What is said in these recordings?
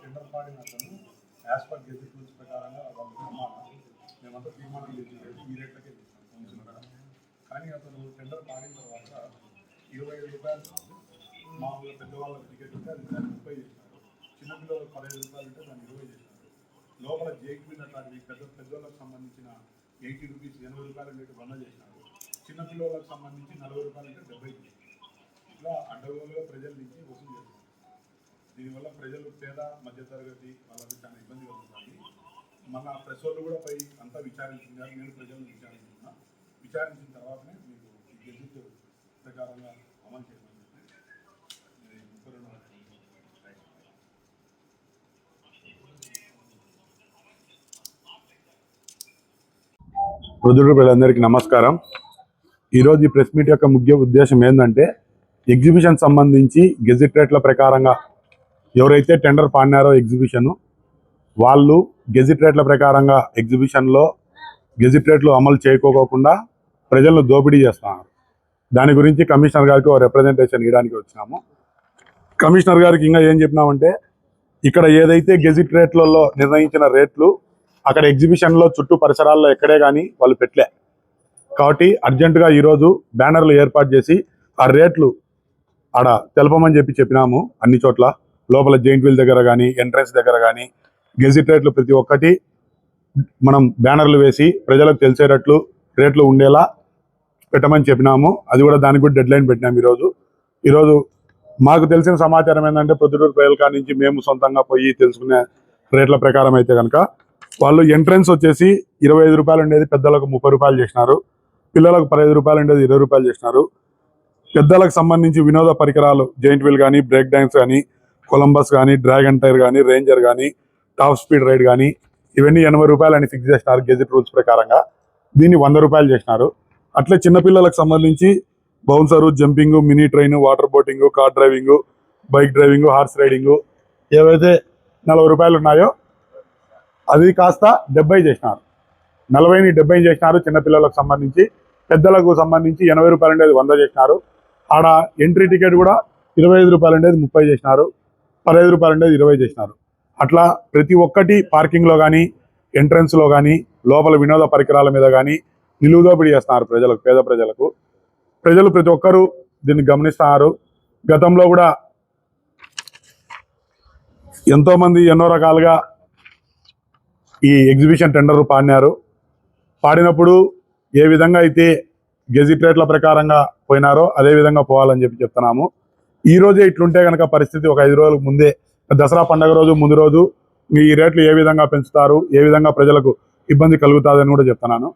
Tender పాడిన అతను as per gazette rules ప్రకారంగా వాళ్ళు ప్రమాణం మేమంతా తీర్మానం చేసి ఈ రేట్లకే చేస్తాం కౌన్సిల్ మేడం. కానీ అతను టెండర్ పాడిన తర్వాత 25 రూపాయలు మామూలుగా పెద్దవాళ్ళకి టికెట్ ఉంటే అది దాన్ని 30 చేసినారు, చిన్నపిల్లలకు 15 రూపాయలు ఉంటే దాన్ని 20 చేసినారు. లోపల జైక్ మీద అట్లాంటివి పెద్దవాళ్ళకి సంబంధించిన 80 రూపీస్ 80 రూపాయలు రేటు 100 చేసినారు, చిన్నపిల్లలకు సంబంధించి 40 రూపాయలు అంటే 70 చేసినారు. ఇట్లా అడ్డగోలుగా ప్రజల నుంచి వసూలు చేస్తున్నారు. దీనివల్ల ప్రజలు పేద మధ్యతరగతి వాళ్ళకి చాలా ఇబ్బంది కలుగుతుంది. మన ప్రెస్ వాళ్ళు కూడా పై అంతా విచారించారు, నేను ప్రజలను విచారించుకున్నా. విచారించిన తర్వాతనే మీకు ఈ గెజిట్ ప్రకారంగా అమలు చేయమని ప్రొద్దుటూరు ప్రజలందరికీ నమస్కారం. ఈరోజు ఈ ప్రెస్ మీట్ యొక్క ముఖ్య ఉద్దేశం ఏంటంటే, ఎగ్జిబిషన్ సంబంధించి గెజిట్ రేట్ల ప్రకారంగా ఎవరైతే టెండర్ పాడినారో ఎగ్జిబిషన్ వాళ్ళు గెజిట్ రేట్ల ప్రకారంగా ఎగ్జిబిషన్లో గెజిట్ రేట్లు అమలు చేయకోకుండా ప్రజలను దోపిడీ చేస్తున్నారు. దాని గురించి కమిషనర్ గారికి ఒక రిప్రజెంటేషన్ ఇవ్వడానికి వచ్చినాము. కమిషనర్ గారికి ఇంకా ఏం చెప్పినామంటే, ఇక్కడ ఏదైతే గెజిట్ రేట్లలో నిర్ణయించిన రేట్లు అక్కడ ఎగ్జిబిషన్లో చుట్టూ పరిసరాల్లో ఎక్కడే కానీ వాళ్ళు పెట్టలే. కాబట్టి అర్జెంటుగా ఈరోజు బ్యానర్లు ఏర్పాటు చేసి ఆ రేట్లు ఆడ తెలపమని చెప్పినాము. అన్ని చోట్ల లోపల జైంట్ వీల్ దగ్గర కానీ ఎంట్రన్స్ దగ్గర కానీ గెజిట్ రేట్లు ప్రతి ఒక్కటి మనం బ్యానర్లు వేసి ప్రజలకు తెలిసేటట్లు రేట్లు ఉండేలా పెట్టమని చెప్పినాము. అది కూడా దానికి కూడా డెడ్ లైన్ పెట్టినాము. ఈరోజు మాకు తెలిసిన సమాచారం ఏంటంటే, ప్రొద్దుటూరు ప్రజల నుంచి మేము సొంతంగా పోయి తెలుసుకునే రేట్ల ప్రకారం అయితే కనుక వాళ్ళు ఎంట్రన్స్ వచ్చేసి 25 రూపాయలు ఉండేది పెద్దలకు 30 రూపాయలు చేసినారు, పిల్లలకు 15 రూపాయలు ఉండేది 20 రూపాయలు చేసినారు. పెద్దలకు సంబంధించి వినోద పరికరాలు జైంట్ వీల్ కానీ, బ్రేక్ డాన్స్ కానీ, కొలంబస్ కానీ, డ్రాగన్ టైర్ కానీ, రేంజర్ కానీ, టాప్ స్పీడ్ రైడ్ కానీ ఇవన్నీ 80 రూపాయలు అని ఫిక్స్ చేసినారు గెజిట్ రూల్స్ ప్రకారంగా. దీన్ని 100 రూపాయలు చేసినారు. అట్లే చిన్నపిల్లలకు సంబంధించి bouncer, jumping, mini train, water boating, car driving, bike driving, horse riding ఏవైతే 40 రూపాయలు ఉన్నాయో అది కాస్త 70 చేసినారు. 40ని 70 చేసినారు చిన్నపిల్లలకు సంబంధించి. పెద్దలకు సంబంధించి 80 రూపాయలు ఉండేది 100 చేసినారు. ఆడ ఎంట్రీ టికెట్ కూడా 25 రూపాయలు ఉండేది 30 చేసినారు, 15 రూపాయలు ఉండేది 20 చేసినారు. అట్లా ప్రతి ఒక్కటి పార్కింగ్లో కానీ, ఎంట్రన్స్లో కానీ, లోపల వినోద పరికరాల మీద కానీ నిలువు దోపిడీ చేస్తున్నారు ప్రజలకు, పేద ప్రజలకు. ప్రజలు ప్రతి ఒక్కరూ దీన్ని గమనిస్తున్నారు. గతంలో కూడా ఎంతోమంది ఎన్నో రకాలుగా ఈ ఎగ్జిబిషన్ టెండర్ పాడినప్పుడు ఏ విధంగా అయితే గెజిట్ రేట్ల ప్రకారంగా పోయినారో అదే విధంగా పోవాలని చెప్తున్నాము. ఈ రోజే ఇట్లుంటే కనుక పరిస్థితి ఒక 5 రోజులకు ముందే దసరా పండుగ రోజు ముందు రోజు ఈ రేట్లు ఏ విధంగా పెంచుతారు, ఏ విధంగా ప్రజలకు ఇబ్బంది కలుగుతుందని కూడా చెప్తున్నాను.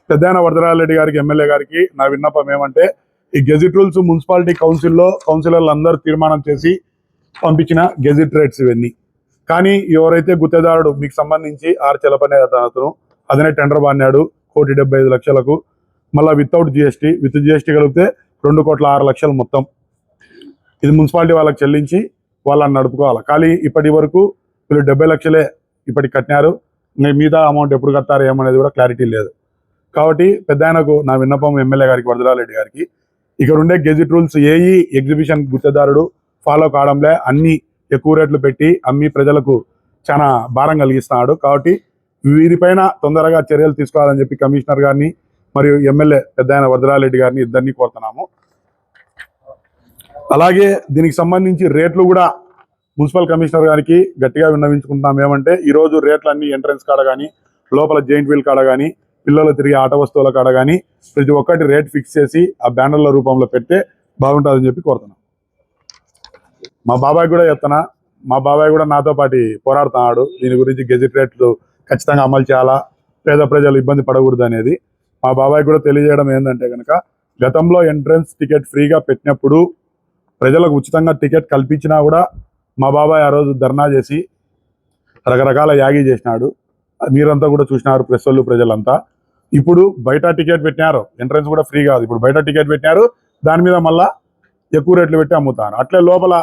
పెద్దాయన వరదరాజరెడ్డి గారికి, ఎమ్మెల్యే గారికి నా విన్నపం ఏమంటే, ఈ గెజిట్ రూల్స్ మున్సిపాలిటీ కౌన్సిలర్లు అందరూ తీర్మానం చేసి పంపించిన గెజిట్ రేట్స్ ఇవన్నీ. కానీ ఎవరైతే గుత్తేదారుడు మీకు సంబంధించి ఆర్ చలపనే అతను అదనే టెండర్ బాడినాడు 1,75,00,000కు, మళ్ళీ వితౌట్ జిఎస్టీ, విత్ జిఎస్టీ కలిపితే 2,06,00,000 మొత్తం. ఇది మున్సిపాలిటీ వాళ్ళకి చెల్లించి వాళ్ళని నడుపుకోవాలి. కానీ ఇప్పటి వరకు వీళ్ళు 70 లక్షలే ఇప్పటికి కట్టినారు. మిగతా అమౌంట్ ఎప్పుడు కట్టారు ఏమనేది కూడా క్లారిటీ లేదు. కాబట్టి పెద్దాయనకు నా విన్నపం ఎమ్మెల్యే గారికి, వరదరాజరెడ్డి గారికి, ఇక్కడ ఉండే గెజిట్ రూల్స్ ఏఈ ఎగ్జిబిషన్ గుత్తేదారుడు ఫాలో కావడంలే, అన్ని ఎక్కువ రేట్లు పెట్టి అమ్మి ప్రజలకు చాలా భారం కలిగిస్తున్నాడు. కాబట్టి వీరిపైన తొందరగా చర్యలు తీసుకోవాలని చెప్పి కమిషనర్ గారిని మరియు ఎమ్మెల్యే పెద్దాయన వరదరాజరెడ్డి గారిని ఇద్దరిని కోరుతున్నాము. అలాగే దీనికి సంబంధించి రేట్లు కూడా మున్సిపల్ కమిషనర్ గారికి గట్టిగా విన్నవించుకుంటున్నాం. ఏమంటే, ఈరోజు రేట్లన్నీ ఎంట్రన్స్ కాడ కానీ, లోపల జైంట్ వీల్ కాడ కానీ, పిల్లలు తిరిగే ఆట వస్తువుల కాడ కానీ ప్రతి ఒక్కటి రేట్ ఫిక్స్ చేసి ఆ బ్యానర్ల రూపంలో పెడితే బాగుంటుందని చెప్పి కోరుతున్నాం. మా బాబాయ్ కూడా చెప్తున్నా, మా బాబాయ్ కూడా నాతో పాటు పోరాడుతున్నాడు దీని గురించి. గెజిట్ రేట్లు ఖచ్చితంగా అమలు చేయాలా, పేద ప్రజలు ఇబ్బంది పడకూడదు అనేది. మా బాబాయ్ కూడా తెలియజేయడం ఏంటంటే కనుక, గతంలో ఎంట్రన్స్ టికెట్ ఫ్రీగా పెట్టినప్పుడు ప్రజలకు ఉచితంగా టికెట్ కల్పించినా కూడా మా బాబాయ్ ఆ రోజు ధర్నా చేసి రకరకాల యాగి చేసినాడు. మీరంతా కూడా చూసినారు, ప్రెస్ వాళ్ళు, ప్రజలంతా. ఇప్పుడు బయట టికెట్ పెట్టినారు, ఎంట్రన్స్ కూడా ఫ్రీ కాదు, ఇప్పుడు బయట టికెట్ పెట్టినారు, దాని మీద మళ్ళా ఎక్కువ రేట్లు పెట్టి అమ్ముతారు. అట్లే లోపల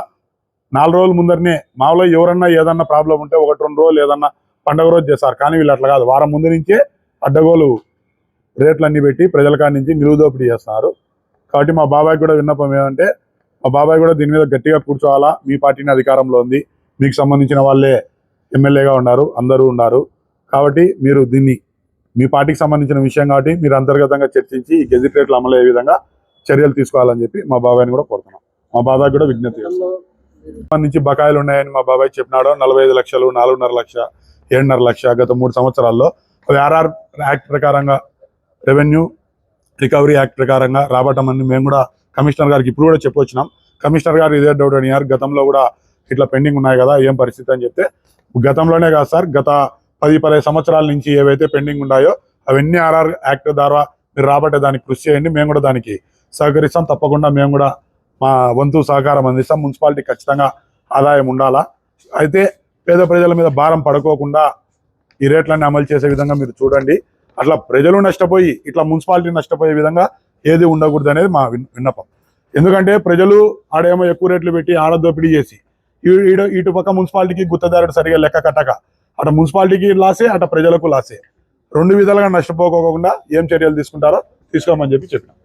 4 రోజుల ముందరనే మామూలుగా ఎవరన్నా ఏదన్నా ప్రాబ్లం ఉంటే 1-2 రోజులు ఏదన్నా పండుగ రోజు చేస్తారు. కానీ వీళ్ళు అట్లా కాదు, వారం ముందు నుంచే అడ్డగోలు రేట్లన్నీ పెట్టి ప్రజల కాడి నుంచి నిలువు దోపిడీ చేస్తున్నారు. కాబట్టి మా బాబాయ్ కూడా విన్నపం ఏమంటే, మా బాబాయ్ కూడా దీని మీద గట్టిగా కూర్చోవాలా. మీ పార్టీని అధికారంలో ఉంది, మీకు సంబంధించిన వాళ్ళే ఎమ్మెల్యేగా ఉన్నారు, అందరూ ఉన్నారు. కాబట్టి మీరు దీన్ని మీ పార్టీకి సంబంధించిన విషయం కాబట్టి మీరు అంతర్గతంగా చర్చించి ఈ గెజిట్ రేట్లు అమలు అయ్యే విధంగా చర్యలు తీసుకోవాలని చెప్పి మా బాబాయ్ని కూడా కోరుతున్నాం. మా బాబాయ్ కూడా విజ్ఞప్తి చేస్తాం. సంబంధించి బకాయిలు ఉన్నాయని మా బాబాయ్ చెప్పినాడు. 45 లక్షలు, 4.5 లక్ష, 7.5 లక్ష గత 3 సంవత్సరాల్లో అవి ఆర్ఆర్ యాక్ట్ ప్రకారంగా, రెవెన్యూ రికవరీ యాక్ట్ ప్రకారంగా రాబట్టమని మేము కూడా కమిషనర్ గారికి ఇప్పుడు కూడా చెప్పొచ్చినాం. కమిషనర్ గారు ఇదే డౌట్ అడిగారు. గతంలో కూడా ఇట్లా పెండింగ్ ఉన్నాయి కదా, ఏం పరిస్థితి అని చెప్తే, గతంలోనే కాదు సార్, గత 10-15 సంవత్సరాల నుంచి ఏవైతే పెండింగ్ ఉన్నాయో అవన్నీ ఆర్ఆర్ యాక్ట్ ద్వారా మీరు రాబట్టే దానికి కృషి చేయండి, మేము కూడా దానికి సహకరిస్తాం. తప్పకుండా మేము కూడా మా వంతు సహకారం అందిస్తాం. మున్సిపాలిటీ ఖచ్చితంగా ఆదాయం ఉండాలా. అయితే పేద ప్రజల మీద భారం పడుకోకుండా ఈ రేట్లన్నీ అమలు చేసే విధంగా మీరు చూడండి. అట్లా ప్రజలు నష్టపోయి ఇట్లా మున్సిపాలిటీ నష్టపోయే విధంగా ఏది ఉండకూడదు అనేది మా విన్నపం. ఎందుకంటే ప్రజలు ఆడేమో ఎక్కువ రేట్లు పెట్టి ఆడ దోపిడీ చేసి ఇటు పక్క మున్సిపాలిటీకి గుత్తదారుడు సరిగా లెక్క కట్టక అటు మున్సిపాలిటీకి లాసే, అటు ప్రజలకు లాసే. 2 విధాలుగా నష్టపోకోకుండా ఏం చర్యలు తీసుకుంటారో తీసుకోమని చెప్పి చెప్పినాం.